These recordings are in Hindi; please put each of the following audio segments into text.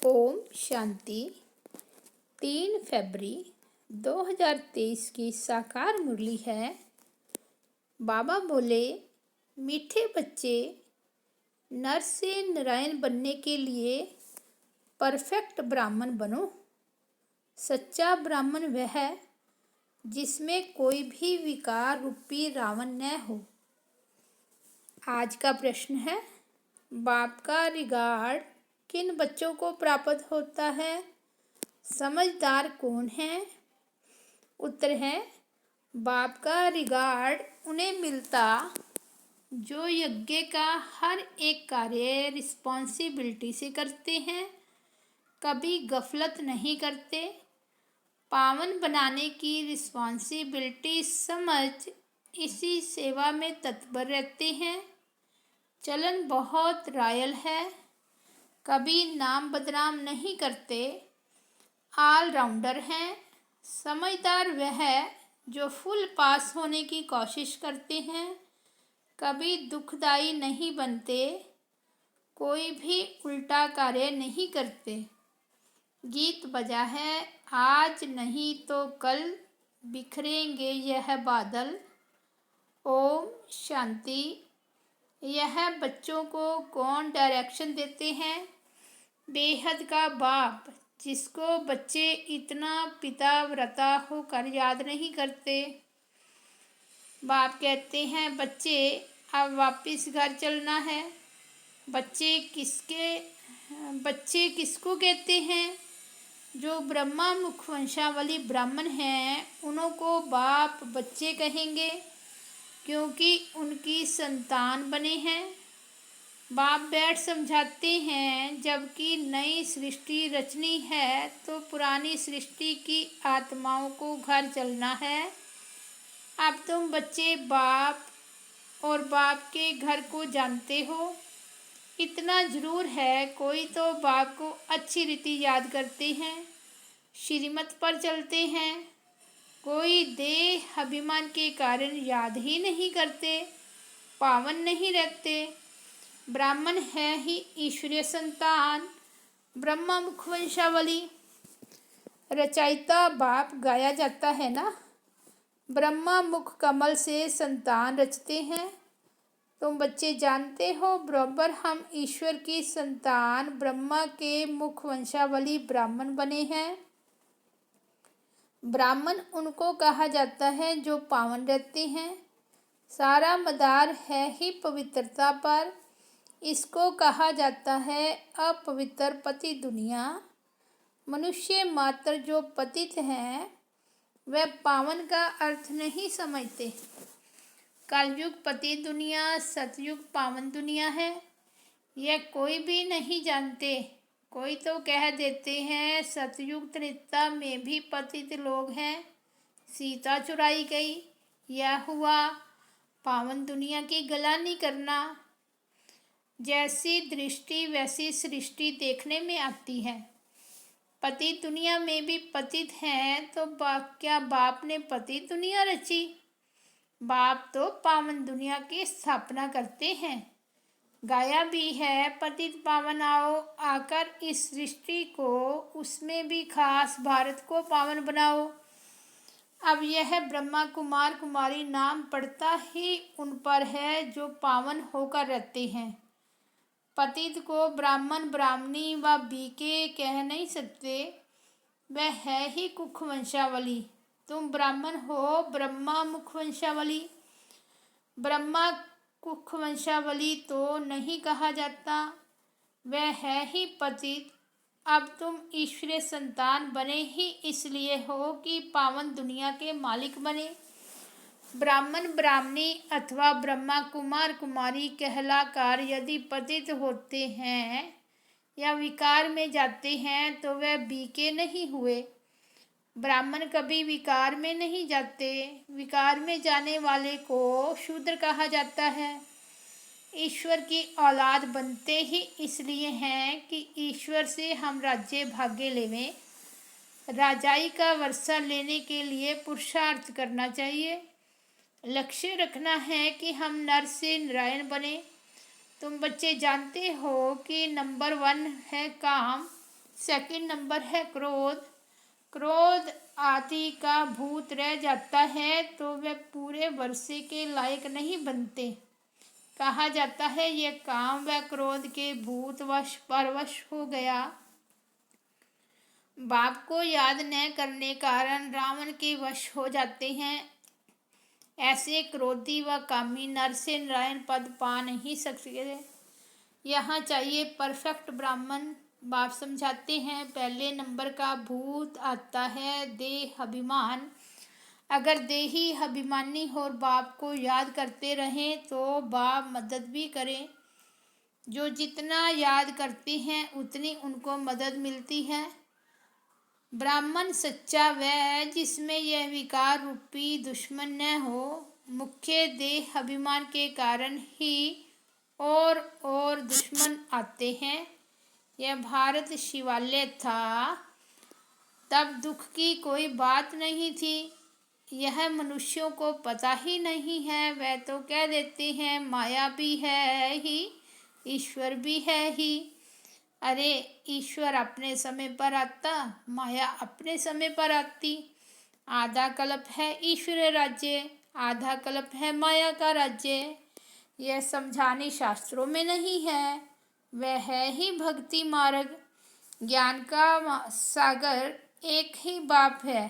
ओम शांति। 3 फरवरी 2023 की साकार मुरली है। बाबा बोले, मीठे बच्चे, नर से नारायण बनने के लिए परफेक्ट ब्राह्मण बनो। सच्चा ब्राह्मण वह है जिसमें कोई भी विकार रूपी रावण न हो। आज का प्रश्न है, बाप का रिगार्ड किन बच्चों को प्राप्त होता है? समझदार कौन है? उत्तर है, बाप का रिगार्ड उन्हें मिलता जो यज्ञ का हर एक कार्य रिस्पॉन्सिबिलिटी से करते हैं, कभी गफलत नहीं करते, पावन बनाने की रिस्पॉन्सिबिलिटी समझ इसी सेवा में तत्पर रहते हैं। चलन बहुत रॉयल है, कभी नाम बदनाम नहीं करते, ऑलराउंडर हैं। समझदार वह है जो फुल पास होने की कोशिश करते हैं, कभी दुखदाई नहीं बनते, कोई भी उल्टा कार्य नहीं करते। गीत बजा है, आज नहीं तो कल बिखरेंगे यह बादल। ओम शांति। यह बच्चों को कौन डायरेक्शन देते हैं? बेहद का बाप, जिसको बच्चे इतना पिता व्रता होकर याद नहीं करते। बाप कहते हैं, बच्चे अब वापस घर चलना है। बच्चे किसको कहते हैं? जो ब्रह्मा मुख वंशावली ब्राह्मण हैं, उनको बाप बच्चे कहेंगे क्योंकि उनकी संतान बने हैं। बाप बैठ समझाते हैं, जबकि नई सृष्टि रचनी है तो पुरानी सृष्टि की आत्माओं को घर चलना है। अब तुम बच्चे बाप और बाप के घर को जानते हो। इतना जरूर है, कोई तो बाप को अच्छी रीति याद करते हैं, श्रीमत पर चलते हैं, कोई देह अभिमान के कारण याद ही नहीं करते, पावन नहीं रहते। ब्राह्मण है ही ईश्वरीय संतान, ब्रह्मा मुख वंशावली। रचयिता बाप गाया जाता है ना। ब्रह्मा मुख कमल से संतान रचते हैं। तुम बच्चे जानते हो, बराबर हम ईश्वर की संतान ब्रह्मा के मुख वंशावली ब्राह्मण बने हैं। ब्राह्मण उनको कहा जाता है जो पावन रहते हैं। सारा मदार है ही पवित्रता पर। इसको कहा जाता है अपवित्र पति दुनिया। मनुष्य मात्र जो पतित हैं, वह पावन का अर्थ नहीं समझते। कलयुग पति दुनिया, सतयुग पावन दुनिया है, यह कोई भी नहीं जानते। कोई तो कह देते हैं सतयुग त्रेता में भी पतित लोग हैं, सीता चुराई गई, यह हुआ। पावन दुनिया की गलानी करना। जैसी दृष्टि वैसी सृष्टि देखने में आती है। पतित दुनिया में भी पतित हैं, तो क्या बाप ने पतित दुनिया रची? बाप तो पावन दुनिया की स्थापना करते हैं। गाया भी है, पतित पावन आओ, आकर इस सृष्टि को, उसमें भी खास भारत को पावन बनाओ। अब यह ब्रह्मा कुमार कुमारी नाम पड़ता ही उन पर है जो पावन होकर रहते हैं। पतित को ब्राह्मण ब्राह्मणी व बीके कह नहीं सकते, वह है ही कुख वंशावली। तुम ब्राह्मण हो, ब्रह्मा मुख वंशावली। ब्रह्मा कुख वंशावली तो नहीं कहा जाता, वह है ही पतित। अब तुम ईश्वरीय संतान बने ही इसलिए हो कि पावन दुनिया के मालिक बने। ब्राह्मण ब्राह्मणी अथवा ब्रह्मा कुमार कुमारी कहलाकर यदि पतित होते हैं या विकार में जाते हैं तो वह बीके नहीं हुए। ब्राह्मण कभी विकार में नहीं जाते। विकार में जाने वाले को शूद्र कहा जाता है। ईश्वर की औलाद बनते ही इसलिए हैं कि ईश्वर से हम राज्य भाग्य लेवें। राजाई का वर्षा लेने के लिए पुरुषार्थ करना चाहिए। लक्ष्य रखना है कि हम नर से नारायण बने। तुम बच्चे जानते हो कि नंबर 1 है काम, सेकंड नंबर है क्रोध। क्रोध आदि का भूत रह जाता है तो वह पूरे वर्षे के लायक नहीं बनते। कहा जाता है यह काम व क्रोध के भूत वश परवश हो गया। बाप को याद न करने कारण रावण के वश हो जाते हैं। ऐसे क्रोधी व कामी नर से नारायण पद पा नहीं सकते। यहाँ चाहिए परफेक्ट ब्राह्मण। बाप समझाते हैं पहले नंबर का भूत आता है देह अभिमान। अगर देही अभिमानी और बाप को याद करते रहें तो बाप मदद भी करें। जो जितना याद करते हैं उतनी उनको मदद मिलती है। ब्राह्मण सच्चा वह जिसमें यह विकार रूपी दुश्मन न हो। मुख्य देह अभिमान के कारण ही और दुश्मन आते हैं। यह भारत शिवालय था तब दुख की कोई बात नहीं थी। यह मनुष्यों को पता ही नहीं है। वह तो कह देते हैं माया भी है ही, ईश्वर भी है ही। अरे ईश्वर अपने समय पर आता, माया अपने समय पर आती। आधा कल्प है ईश्वर राज्य, आधा कल्प है माया का राज्य। यह समझाने शास्त्रों में नहीं है। वह है ही भक्ति मार्ग। ज्ञान का सागर एक ही बाप है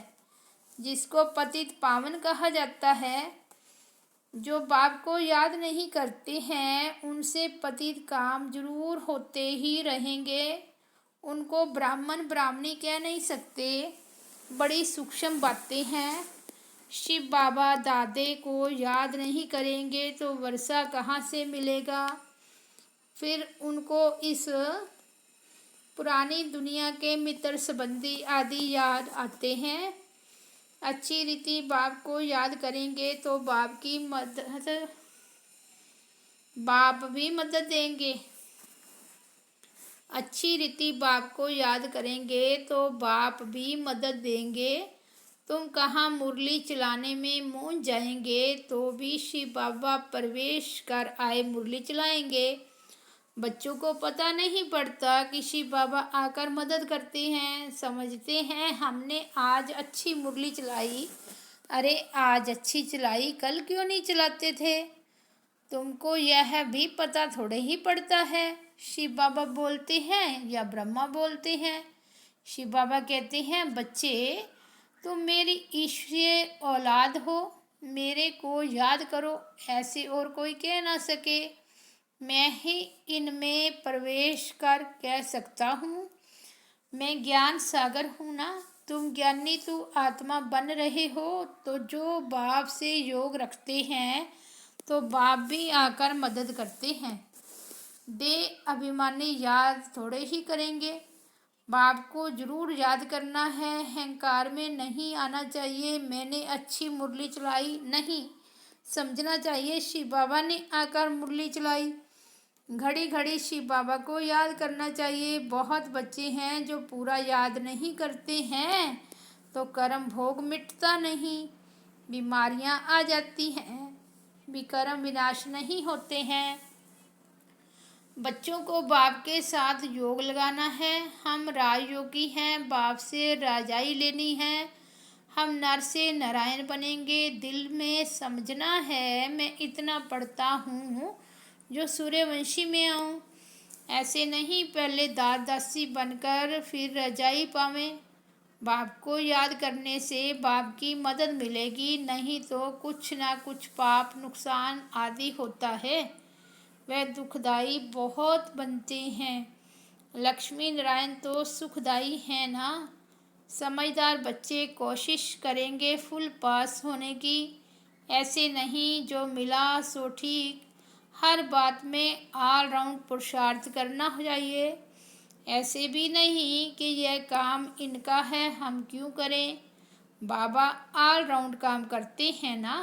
जिसको पतित पावन कहा जाता है। जो बाप को याद नहीं करते हैं उनसे पतित काम जरूर होते ही रहेंगे। उनको ब्राह्मण ब्राह्मणी कह नहीं सकते। बड़ी सूक्ष्म बातें हैं। शिव बाबा दादे को याद नहीं करेंगे तो वर्षा कहाँ से मिलेगा। फिर उनको इस पुरानी दुनिया के मित्र संबंधी आदि याद आते हैं। अच्छी रीति बाप को याद करेंगे तो बाप भी मदद देंगे। अच्छी रीति बाप को याद करेंगे तो बाप भी मदद देंगे। तुम कहाँ मुरली चलाने में मूंझ जाएंगे तो भी शिव बाबा प्रवेश कर आए मुरली चलाएंगे। बच्चों को पता नहीं पड़ता कि शिव बाबा आकर मदद करते हैं। समझते हैं हमने आज अच्छी मुरली चलाई। अरे आज अच्छी चलाई, कल क्यों नहीं चलाते थे। तुमको यह भी पता थोड़े ही पड़ता है शिव बाबा बोलते हैं या ब्रह्मा बोलते हैं। शिव बाबा कहते हैं बच्चे तुम मेरी ईश्वरीय औलाद हो, मेरे को याद करो। ऐसे और कोई कह ना सके। मैं ही इनमें प्रवेश कर कह सकता हूँ। मैं ज्ञान सागर हूँ ना। तुम ज्ञानी तू आत्मा बन रहे हो तो जो बाप से योग रखते हैं तो बाप भी आकर मदद करते हैं। देह अभिमानी याद थोड़े ही करेंगे। बाप को जरूर याद करना है। अहंकार में नहीं आना चाहिए मैंने अच्छी मुरली चलाई, नहीं। समझना चाहिए शिव बाबा ने आकर मुरली चलाई। घड़ी घड़ी शिव बाबा को याद करना चाहिए। बहुत बच्चे हैं जो पूरा याद नहीं करते हैं तो कर्म भोग मिटता नहीं, बीमारियां आ जाती हैं, विकर्म विनाश नहीं होते हैं। बच्चों को बाप के साथ योग लगाना है। हम राजयोगी हैं, बाप से राजाई लेनी है। हम नर से नारायण बनेंगे। दिल में समझना है मैं इतना पढ़ता हूँ जो सूर्यवंशी में आऊँ। ऐसे नहीं पहले दास दासी बनकर फिर रजाई पावें। बाप को याद करने से बाप की मदद मिलेगी, नहीं तो कुछ ना कुछ पाप नुकसान आदि होता है। वह दुखदाई बहुत बनते हैं। लक्ष्मी नारायण तो सुखदाई है ना। समझदार बच्चे कोशिश करेंगे फुल पास होने की। ऐसे नहीं जो मिला सो ठीक। हर बात में ऑल राउंड पुरुषार्थ करना चाहिए। ऐसे भी नहीं कि यह काम इनका है हम क्यों करें। बाबा ऑल राउंड काम करते हैं ना।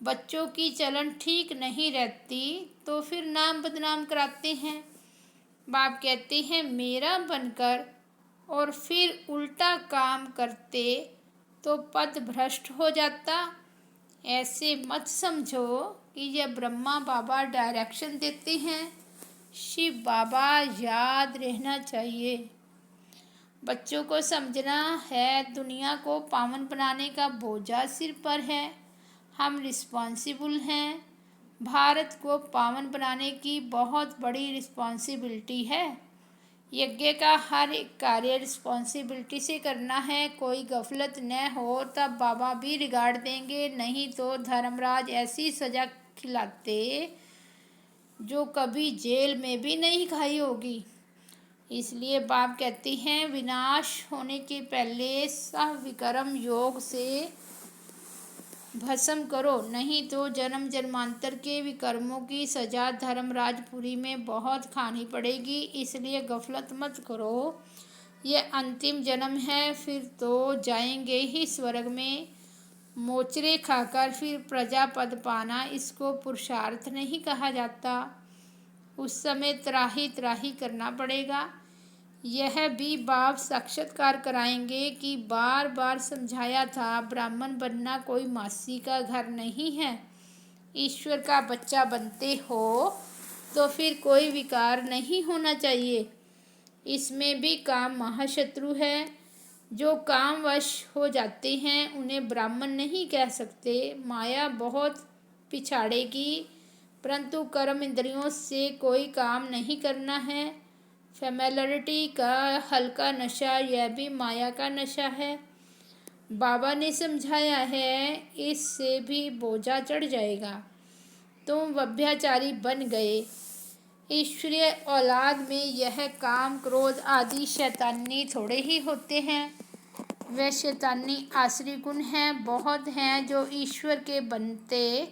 बच्चों की चलन ठीक नहीं रहती तो फिर नाम बदनाम कराते हैं। बाप कहते हैं मेरा बनकर और फिर उल्टा काम करते तो पद भ्रष्ट हो जाता। ऐसे मत समझो कि यह ब्रह्मा बाबा डायरेक्शन देते हैं। शिव बाबा याद रहना चाहिए। बच्चों को समझना है दुनिया को पावन बनाने का बोझा सिर पर है। हम रिस्पॉन्सिबल हैं। भारत को पावन बनाने की बहुत बड़ी रिस्पॉन्सिबिलिटी है। यज्ञ का हर एक कार्य रिस्पॉन्सिबिलिटी से करना है। कोई गफलत न हो तब बाबा भी रिगार्ड देंगे, नहीं तो धर्मराज ऐसी सजा खिलाते जो कभी जेल में भी नहीं खाई होगी। इसलिए बाप कहती हैं विनाश होने के पहले सहविक्रम योग से भस्म करो, नहीं तो जन्म जन्मांतर के विकर्मों की सजा धर्मराजपुरी में बहुत खानी पड़ेगी। इसलिए गफलत मत करो, ये अंतिम जन्म है, फिर तो जाएंगे ही स्वर्ग में। मोचरे खाकर फिर प्रजा पद पाना, इसको पुरुषार्थ नहीं कहा जाता। उस समय त्राही त्राही करना पड़ेगा। यह भी बाप साक्षात्कार कराएंगे कि बार बार समझाया था, ब्राह्मण बनना कोई मासी का घर नहीं है। ईश्वर का बच्चा बनते हो तो फिर कोई विकार नहीं होना चाहिए। इसमें भी काम महाशत्रु है। जो कामवश हो जाते हैं उन्हें ब्राह्मण नहीं कह सकते। माया बहुत पिछाड़ेगी, परंतु कर्म इंद्रियों से कोई काम नहीं करना है। फेमिलियरिटी का हल्का नशा, यह भी माया का नशा है। बाबा ने समझाया है, इससे भी बोझा चढ़ जाएगा। तुम व्यभिचारी बन गए। ईश्वरीय औलाद में यह काम क्रोध आदि शैतानी थोड़े ही होते हैं। वे शैतानी आसरी गुण हैं, बहुत हैं जो ईश्वर के बनते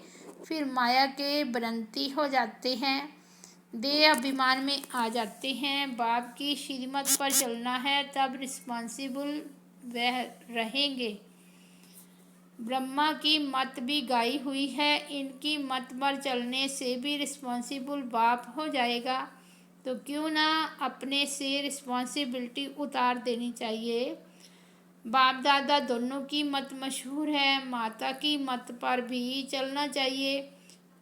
फिर माया के बनंती हो जाते हैं, देह अभिमान में आ जाते हैं। बाप की श्रीमत पर चलना है तब रिस्पॉन्सिबल वह रहेंगे। ब्रह्मा की मत भी गाई हुई है, इनकी मत पर चलने से भी रिस्पॉन्सिबल बाप हो जाएगा। तो क्यों ना अपने से रिस्पॉन्सिबिलिटी उतार देनी चाहिए। बाप दादा दोनों की मत मशहूर है, माता की मत पर भी चलना चाहिए,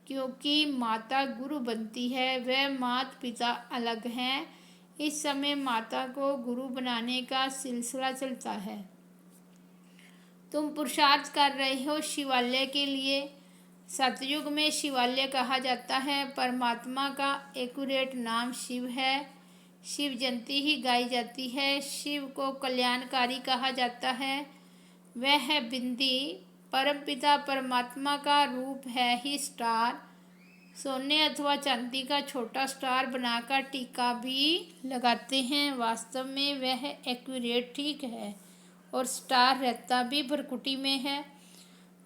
क्योंकि माता गुरु बनती है, वह माता पिता अलग हैं। इस समय माता को गुरु बनाने का सिलसिला चलता है। तुम पुरुषार्थ कर रहे हो शिवालय के लिए। सतयुग में शिवालय कहा जाता है। परमात्मा का एक्यूरेट नाम शिव है। शिव जयंती ही गाई जाती है। शिव को कल्याणकारी कहा जाता है। वह है बिंदी। परमपिता परमात्मा का रूप है ही स्टार। सोने अथवा चांदी का छोटा स्टार बनाकर टीका भी लगाते हैं। वास्तव में वह एक्यूरेट ठीक है और स्टार रहता भी भरकुटी में है,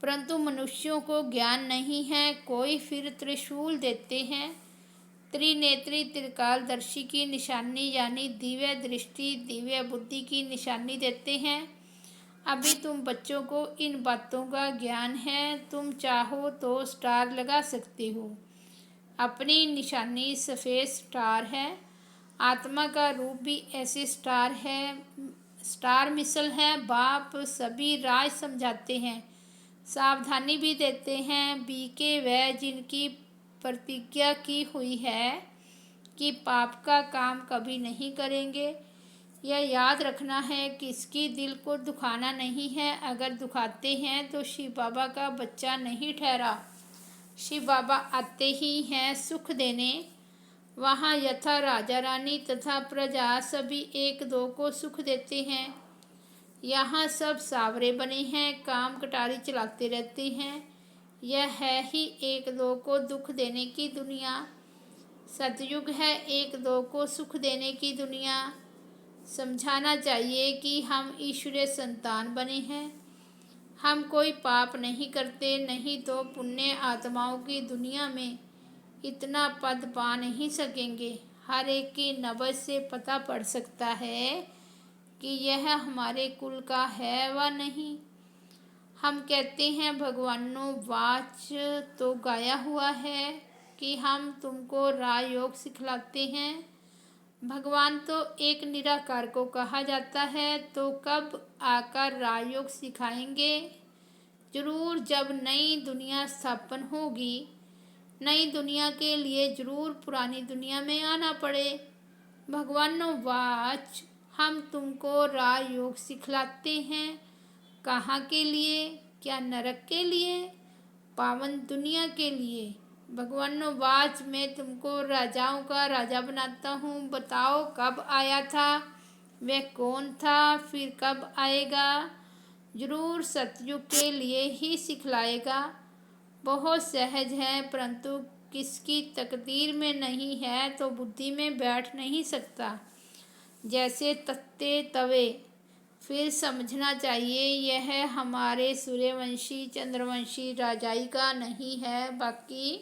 परंतु मनुष्यों को ज्ञान नहीं है। कोई फिर त्रिशूल देते हैं। त्रिनेत्री त्रिकालदर्शी की निशानी यानी दिव्य दृष्टि दिव्य बुद्धि की निशानी देते हैं। अभी तुम बच्चों को इन बातों का ज्ञान है। तुम चाहो तो स्टार लगा सकते हो। अपनी निशानी सफ़ेद स्टार है। आत्मा का रूप भी ऐसे स्टार है, स्टार मिसल है। बाप सभी राज समझाते हैं, सावधानी भी देते हैं। बीके वह जिनकी प्रतिज्ञा की हुई है कि पाप का काम कभी नहीं करेंगे। यह याद रखना है कि किसकी दिल को दुखाना नहीं है। अगर दुखाते हैं तो शिव बाबा का बच्चा नहीं ठहरा। शिव बाबा आते ही हैं सुख देने। वहाँ यथा राजा रानी तथा प्रजा सभी एक दो को सुख देते हैं। यहाँ सब सावरे बने हैं, काम कटारी चलाते रहते हैं। यह है ही एक दो को दुख देने की दुनिया। सतयुग है एक दो को सुख देने की दुनिया। समझाना चाहिए कि हम ईश्वरीय संतान बने हैं। हम कोई पाप नहीं करते, नहीं तो पुण्य आत्माओं की दुनिया में इतना पद पा नहीं सकेंगे। हर एक की नब्ज से पता पड़ सकता है कि यह हमारे कुल का है व नहीं। हम कहते हैं भगवानो वाच तो गाया हुआ है कि हम तुमको राजयोग सिखलाते हैं। भगवान तो एक निराकार को कहा जाता है, तो कब आकर राजयोग सिखाएंगे? जरूर जब नई दुनिया स्थापन होगी। नई दुनिया के लिए जरूर पुरानी दुनिया में आना पड़े। भगवानो वाच हम तुमको राजयोग सिखलाते हैं। कहाँ के लिए? क्या नरक के लिए? पावन दुनिया के लिए। भगवानोवाच, मैं तुमको राजाओं का राजा बनाता हूँ। बताओ कब आया था? वह कौन था? फिर कब आएगा? जरूर सतयुग के लिए ही सिखलाएगा। बहुत सहज है, परंतु किसकी तकदीर में नहीं है तो बुद्धि में बैठ नहीं सकता। जैसे तत्ते तवे। फिर समझना चाहिए यह हमारे सूर्यवंशी चंद्रवंशी राजाई का नहीं है, बाकी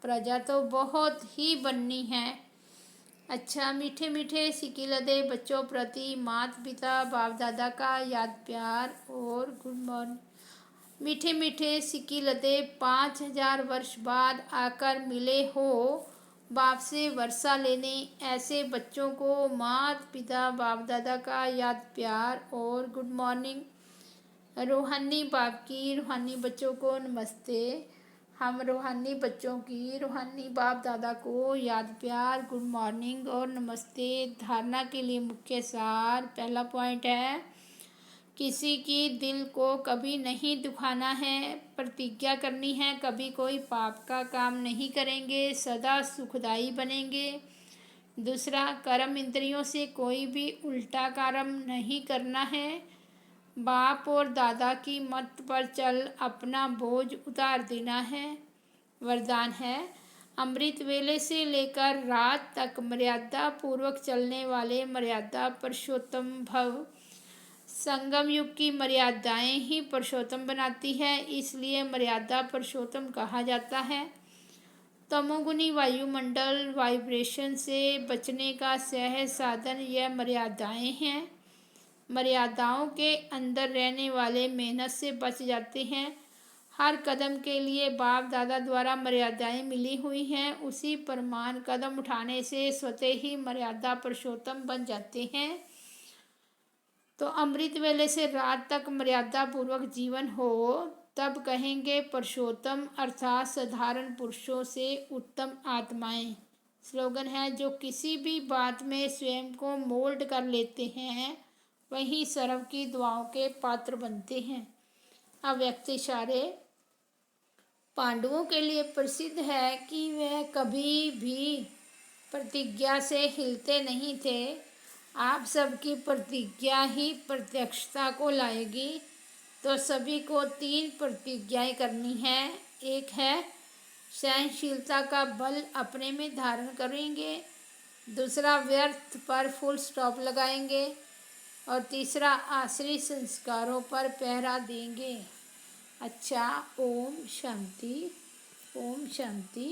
प्रजा तो बहुत ही बननी है। अच्छा, मीठे मीठे सिकिलदे बच्चों प्रति माता पिता बाप दादा का याद प्यार और गुड मॉर्निंग। मीठे मीठे सिकिलदे 5000 वर्ष बाद आकर मिले हो बाप से वर्षा लेने। ऐसे बच्चों को माता पिता बाप दादा का याद प्यार और गुड मॉर्निंग। रूहानी बाप की रूहानी बच्चों को नमस्ते। हम रूहानी बच्चों की रूहानी बाप दादा को याद प्यार गुड मॉर्निंग और नमस्ते। धारणा के लिए मुख्य सार। पहला पॉइंट है, किसी की दिल को कभी नहीं दुखाना है। प्रतिज्ञा करनी है, कभी कोई पाप का काम नहीं करेंगे, सदा सुखदाई बनेंगे। दूसरा, कर्म इंद्रियों से कोई भी उल्टा कर्म नहीं करना है। बाप और दादा की मत पर चल अपना बोझ उतार देना है। वरदान है, अमृत वेले से लेकर रात तक मर्यादा पूर्वक चलने वाले मर्यादा पुरुषोत्तम भव। संगम युग की मर्यादाएं ही पुरुषोत्तम बनाती है, इसलिए मर्यादा पुरुषोत्तम कहा जाता है। तमोगुनी वायुमंडल वाइब्रेशन से बचने का सहज साधन यह मर्यादाएं हैं। मर्यादाओं के अंदर रहने वाले मेहनत से बच जाते हैं। हर कदम के लिए बाप दादा द्वारा मर्यादाएं मिली हुई हैं, उसी प्रमाण कदम उठाने से स्वतः ही मर्यादा पुरुषोत्तम बन जाते हैं। तो अमृत वेले से रात तक मर्यादा पूर्वक जीवन हो तब कहेंगे पुरुषोत्तम, अर्थात साधारण पुरुषों से उत्तम आत्माएं। स्लोगन है, जो किसी भी बात में स्वयं को मोल्ड कर लेते हैं वही सर्व की दुआओं के पात्र बनते हैं। अव्यक्त इशारे। पांडवों के लिए प्रसिद्ध है कि वह कभी भी प्रतिज्ञा से हिलते नहीं थे। आप सबकी प्रतिज्ञा ही प्रत्यक्षता को लाएगी। तो सभी को 3 प्रतिज्ञाएं करनी है। एक है सहनशीलता का बल अपने में धारण करेंगे। दूसरा, व्यर्थ पर फुल स्टॉप लगाएंगे। और तीसरा, आश्रित संस्कारों पर पहरा देंगे। अच्छा, ओम शांति, ओम शांति।